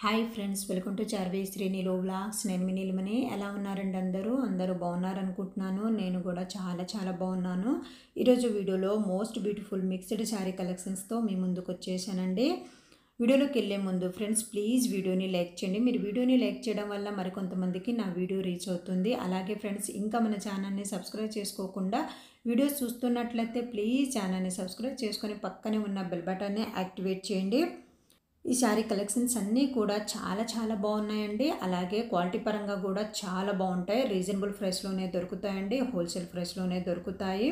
Hi friends, welcome to Charvi శ్రీనిలో vlogs. నేను మీ నీలిమని. ఎలా ఉన్నారండి? అందరూ బాగున్నారనుకుంటున్నాను. నేను కూడా చాలా బాగున్నాను. ఈరోజు వీడియోలో మోస్ట్ బ్యూటిఫుల్ మిక్స్డ్ శారీ కలెక్షన్స్తో మీ ముందుకు వచ్చేసానండి. వీడియోలోకి వెళ్ళే ముందు ఫ్రెండ్స్, ప్లీజ్ వీడియోని లైక్ చేయండి. మీరు వీడియోని లైక్ చేయడం వల్ల మరికొంతమందికి నా వీడియో రీచ్ అవుతుంది. అలాగే ఫ్రెండ్స్, ఇంకా మన ఛానల్ని సబ్స్క్రైబ్ చేసుకోకుండా వీడియోస్ చూస్తున్నట్లయితే ప్లీజ్ ఛానల్ని సబ్స్క్రైబ్ చేసుకొని పక్కనే ఉన్న బెల్ బటన్ని యాక్టివేట్ చేయండి. ఈ శారీ కలెక్షన్స్ అన్నీ కూడా చాలా బాగున్నాయండి. అలాగే క్వాలిటీ పరంగా కూడా చాలా బాగుంటాయి. రీజనబుల్ ప్రైస్లోనే దొరుకుతాయండి. హోల్సేల్ ప్రైస్లోనే దొరుకుతాయి.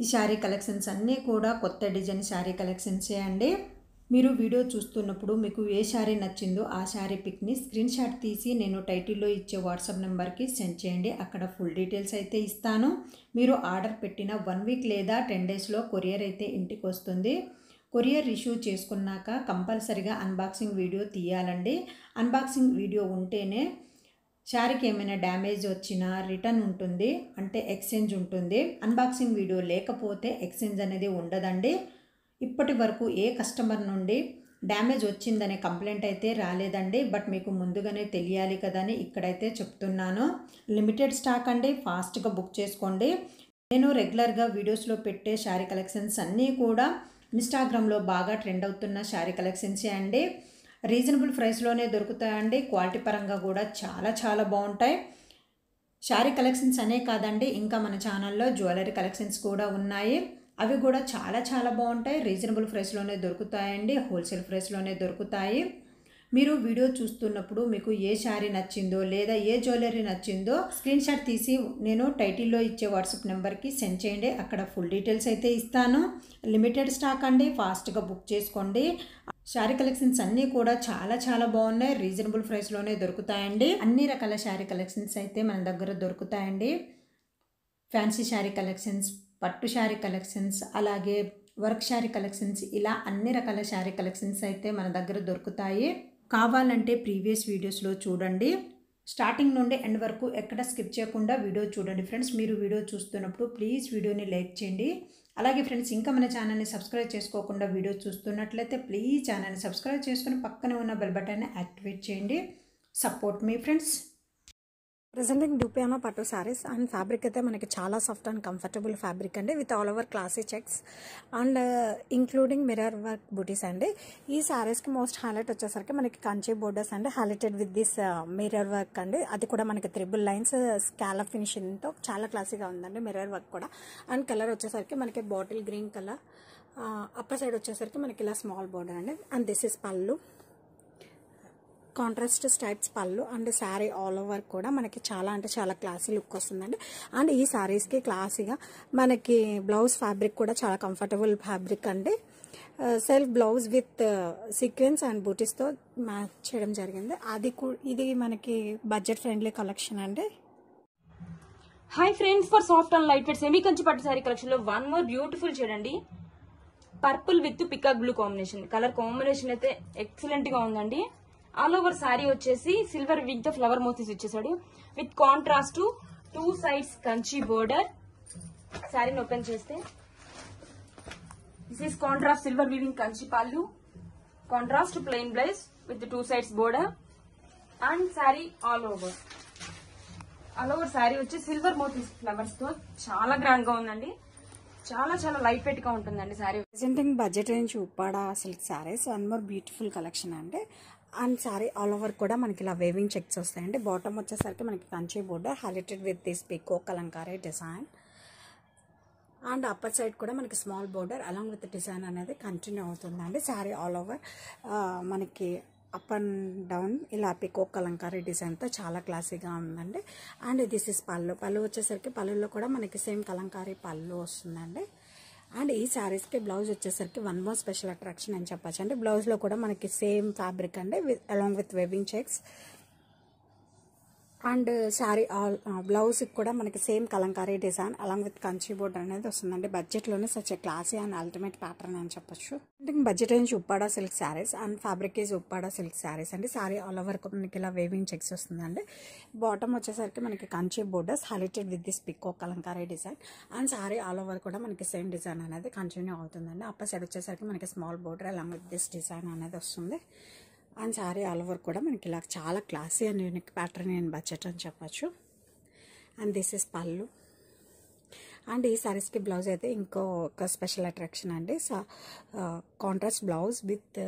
ఈ శారీ కలెక్షన్స్ అన్నీ కూడా కొత్త డిజైన్ శారీ కలెక్షన్సే అండి. మీరు వీడియో చూస్తున్నప్పుడు మీకు ఏ శారీ నచ్చిందో ఆ శారీ పిక్ని స్క్రీన్ షాట్ తీసి నేను టైటిల్లో ఇచ్చే వాట్సాప్ నెంబర్కి సెండ్ చేయండి. అక్కడ ఫుల్ డీటెయిల్స్ అయితే ఇస్తాను. మీరు ఆర్డర్ పెట్టిన 1 వీక్ లేదా 10 డేస్లో కొరియర్ అయితే ఇంటికి వస్తుంది. కొరియర్ రిసీవ్ చేసుకున్నాక కంపల్సరిగా అన్బాక్సింగ్ వీడియో తీయాలండి. అన్బాక్సింగ్ వీడియో ఉంటేనే శారీకి ఏమైనా డ్యామేజ్ వచ్చినా రిటర్న్ ఉంటుంది, అంటే ఎక్స్చేంజ్ ఉంటుంది. అన్బాక్సింగ్ వీడియో లేకపోతే ఎక్స్చేంజ్ అనేది ఉండదండి. ఇప్పటి వరకు ఏ కస్టమర్ నుండి డ్యామేజ్ వచ్చిందనే కంప్లైంట్ అయితే రాలేదండి. బట్ మీకు ముందుగానే తెలియాలి కదా అని ఇక్కడైతే చెప్తున్నాను. లిమిటెడ్ స్టాక్ అండి, ఫాస్ట్గా బుక్ చేసుకోండి. నేను రెగ్యులర్గా వీడియోస్లో పెట్టే శారీ కలెక్షన్స్ అన్నీ కూడా ఇన్స్టాగ్రామ్లో బాగా ట్రెండ్ అవుతున్న శారీ కలెక్షన్సే అండి. రీజనబుల్ ప్రైస్లోనే దొరుకుతాయండి. క్వాలిటీ పరంగా కూడా చాలా బాగుంటాయి. శారీ కలెక్షన్స్ అనే కాదండి, ఇంకా మన ఛానల్లో జ్యువెలరీ కలెక్షన్స్ కూడా ఉన్నాయి. అవి కూడా చాలా బాగుంటాయి. రీజనబుల్ ప్రైస్లోనే దొరుకుతాయండి. హోల్సేల్ ప్రైస్లోనే దొరుకుతాయి. మీరు వీడియో చూస్తున్నప్పుడు మీకు ఏ శారీ నచ్చిందో లేదా ఏ జ్యువెలరీ నచ్చిందో స్క్రీన్ షాట్ తీసి నేను టైటిల్లో ఇచ్చే వాట్సాప్ నెంబర్కి సెండ్ చేయండి. అక్కడ ఫుల్ డీటెయిల్స్ అయితే ఇస్తాను. లిమిటెడ్ స్టాక్ అండి, ఫాస్ట్గా బుక్ చేసుకోండి. శారీ కలెక్షన్స్ అన్నీ కూడా చాలా బాగున్నాయి. రీజనబుల్ ప్రైస్లోనే దొరుకుతాయండి. అన్ని రకాల శారీ కలెక్షన్స్ అయితే మన దగ్గర దొరుకుతాయండి. ఫ్యాన్సీ శారీ కలెక్షన్స్, పట్టు శారీ కలెక్షన్స్, అలాగే వర్క్ శారీ కలెక్షన్స్, ఇలా అన్ని రకాల శారీ కలెక్షన్స్ అయితే మన దగ్గర దొరుకుతాయి. కావాలంటే ప్రీవియస్ వీడియోస్లో చూడండి. స్టార్టింగ్ నుండి ఎండ్ వరకు ఎక్కడ స్కిప్ చేయకుండా వీడియో చూడండి ఫ్రెండ్స్. మీరు వీడియో చూస్తున్నప్పుడు ప్లీజ్ వీడియోని లైక్ చేయండి. అలాగే ఫ్రెండ్స్, ఇంకా మన ఛానల్ని సబ్స్క్రైబ్ చేసుకోకుండా వీడియో చూస్తున్నట్లయితే ప్లీజ్ ఛానల్ని సబ్స్క్రైబ్ చేసుకుని పక్కనే ఉన్న బెల్ బటన్ని యాక్టివేట్ చేయండి. సపోర్ట్ మీ ఫ్రెండ్స్. ప్రెజెంటింగ్ డూపియానో పట్టు శారీస్ అండ్ ఫ్యాబ్రిక్ అయితే మనకి చాలా సాఫ్ట్ అండ్ కంఫర్టబుల్ ఫ్యాబ్రిక్ అండి, with all over classy checks and including mirror work buttis అండి. ఈ శారీస్కి మోస్ట్ హైలైట్ వచ్చేసరికి మనకి కంచి బోర్డర్స్ అండి, highlighted with this mirror work అండి. అది కూడా మనకి 3 లైన్స్ స్కాలప్ ఫినిషింగ్తో చాలా క్లాసీగా ఉందండి మిర్రర్ వర్క్ కూడా. అండ్ కలర్ వచ్చేసరికి మనకి bottle green colour, upper side వచ్చేసరికి మనకి ఇలా స్మాల్ బోర్డర్ అండి. అండ్ దిస్ ఇస్ పళ్ళు, కాంట్రాస్ట్ స్టైప్స్ పళ్ళు. అండ్ శారీ ఆల్ ఓవర్ కూడా మనకి చాలా క్లాసీ లుక్ వస్తుందండి. అండ్ ఈ శారీస్కి క్లాసీగా మనకి బ్లౌజ్ ఫ్యాబ్రిక్ కూడా చాలా కంఫర్టబుల్ ఫ్యాబ్రిక్ అండి. Self blouse with sequence and బూటీస్తో మ్యాచ్ చేయడం జరిగింది. ఇది మనకి బడ్జెట్ ఫ్రెండ్లీ కలెక్షన్ అండి. Hi friends, for soft and light weight semi Kanchi పట్టు శారీ కలెక్షన్ లో వన్ మోర్ బ్యూటిఫుల్ షేడ్ అండి. Purple with peacock blue combination. Colour combination అయితే ఎక్సలెంట్ గా ఉందండి. ఆల్ ఓవర్ శారీ వచ్చేసి సిల్వర్ విత్ తో ఫ్లవర్ మోతీస్ ఇచ్చేసాడు, with contrast 2 sides Kanchi border. శారీని ఓపెన్ చేస్తే this is contrast silver weaving Kanchi pallu, contrast plain blouse with 2 sides border. And sari all over sari వచ్చి సిల్వర్ మోతీస్ ఫ్లవర్స్ తో చాలా గ్రాండ్ గా ఉందండి. చాలా లైట్ వెయిట్ గా ఉంటుందండి sari. Presenting budget range Uppada silk saris one more beautiful collection అండి. అండ్ శారీ ఆల్ ఓవర్ కూడా మనకి ఇలా వేవింగ్ చెక్స్ వస్తాయండి. బాటమ్ వచ్చేసరికి మనకి Kanchi border highlighted with this pico Kalamkari design. And upper side కూడా మనకి small border along with design అనేది కంటిన్యూ అవుతుందండి. శారీ ఆల్ ఓవర్ మనకి అప్ అండ్ డౌన్ ఇలా పికో కలంకారీ డిజైన్తో చాలా క్లాసీగా ఉందండి. అండ్ దిస్ ఇస్ పళ్ళు వచ్చేసరికి పళ్ళులో కూడా మనకి సేమ్ కలంకారీ పళ్ళు వస్తుందండి. అండ్ ఈ శారీస్కి బ్లౌజ్ వచ్చేసరికి వన్ మోర్ స్పెషల్ అట్రాక్షన్ అని చెప్పచ్చు అండి. బ్లౌజ్లో కూడా మనకి సేమ్ ఫ్యాబ్రిక్ అండి, along with weaving checks. And sari బ్లౌజ్కి కూడా మనకి same Kalamkari design along with Kanchi border అనేది వస్తుందండి. బడ్జెట్లోనే such classy and ultimate pattern అని చెప్పొచ్చు. Budget range Uppada silk saris and fabric is Uppada silk saris అండి. శారీ ఆల్ ఓవర్ మనకి ఇలా వేవింగ్ చెక్స్ వస్తుందండి. బాటమ్ వచ్చేసరికి మనకి Kanchi borders highlighted with this pico Kalamkari design. And sari all over కూడా మనకి సేమ్ డిజైన్ అనేది కంటిన్యూ అవుతుందండి. అప్పర్ సైడ్ వచ్చేసరికి మనకి small border along with this design అనేది వస్తుంది. అండ్ సారీ ఆల్ ఓవర్ కూడా మనకి ఇలా చాలా classy and unique pattern and budget అని చెప్పచ్చు. And this is pallu. And ఈ సారీస్కి బ్లౌజ్ అయితే ఇంకో ఒక స్పెషల్ అట్రాక్షన్ అండి. Contrast blouse with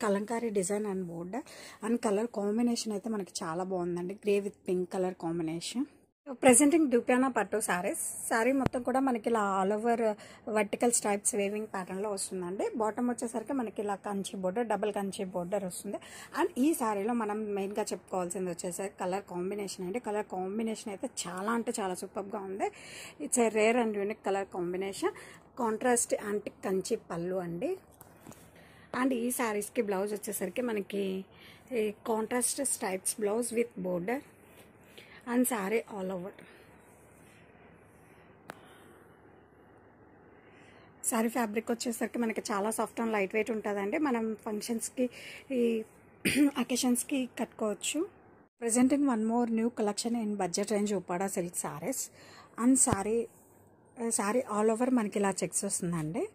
Kalamkari design and border and colour combination అయితే మనకి చాలా బాగుందండి. Grey with pink colour combination. Presenting dupion పట్టు శారీ మొత్తం కూడా మనకి ఇలా all over vertical stripes weaving ప్యాటర్న్లో వస్తుందండి. బాటమ్ వచ్చేసరికి మనకి ఇలా Kanchi border, double Kanchi border వస్తుంది. అండ్ ఈ శారీలో మనం మెయిన్గా చెప్పుకోవాల్సింది వచ్చేసరికి కలర్ కాంబినేషన్ అండి. కలర్ కాంబినేషన్ అయితే చాలా అంటే చాలా సూపర్గా ఉంది. It's a rare and unique colour combination. Contrast antique Kanchi పళ్ళు అండి. అండ్ ఈ శారీస్కి బ్లౌజ్ వచ్చేసరికి మనకి contrast stripes blouse with border and sari all over. Sari fabric వచ్చేసరికి మనకి చాలా సాఫ్ట్ అండ్ లైట్ వెయిట్ ఉంటుందండి. మనం ఫంక్షన్స్కి ఈ అకేషన్స్కి కట్టుకోవచ్చు. Presenting one more new collection in budget range Uppada silk saris. And sari all over మనకి ఇలా చెక్స్ వస్తుందండి.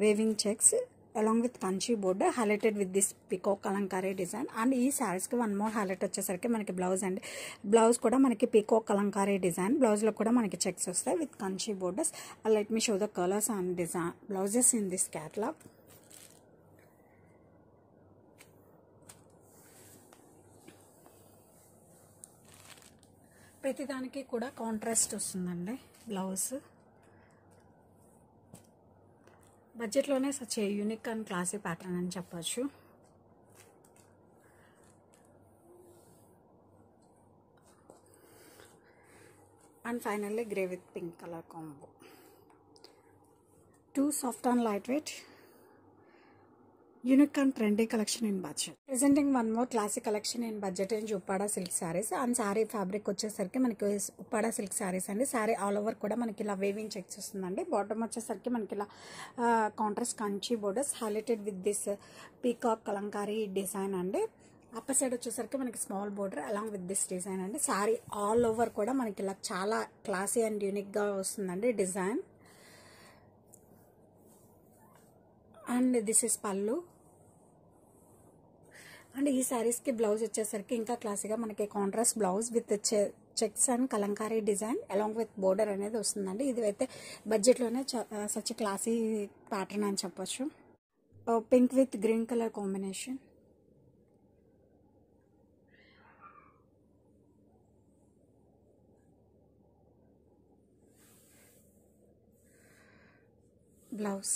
Weaving checks along with Kanchi border highlighted with this pico Kalamkari design. And ఈ శారీస్కి వన్ మోర్ హైలైట్ వచ్చేసరికి మనకి బ్లౌజ్ అండి. బ్లౌజ్ కూడా మనకి పికో కలంకారీ డిజైన్. బ్లౌజ్లో కూడా మనకి చెక్స్ వస్తాయి with Kanchi borders. Let me show the colours and design blouses in this catalogue. ప్రతిదానికి కూడా కాంట్రాస్ట్ వస్తుందండి బ్లౌజ్. బడ్జెట్లోనే such a unique and classy pattern అని చెప్పచ్చు. And finally grey with pink colour combo. Two soft and light wait unique and trendy collection in budget. Presenting one more classic collection in budget range Uppada silk saris. And sari fabric వచ్చేసరికి మనకి Uppada silk saris అండి. Sari all over కూడా మనకి ఇలా weaving checks వస్తుందండి. Bottom వచ్చేసరికి మనకి ఇలా contrast Kanchi borders highlighted with this peacock Kalamkari design అండి. అప్పర్ సైడ్ వచ్చేసరికి మనకి small border along with this design అండి. శారీ ఆల్ ఓవర్ కూడా మనకి ఇలా చాలా క్లాసీ అండ్ యూనిక్గా వస్తుందండి design. And this is pallu. And ఈ శారీస్కి బ్లౌజ్ వచ్చేసరికి ఇంకా క్లాసీగా మనకి contrast blouse with checks and Kalamkari design along with border అనేది వస్తుందండి. ఇది అయితే బడ్జెట్లోనే సచ్ క్లాసీ ప్యాటర్న్ అని చెప్పచ్చు. Pink with green colour combination. Blouse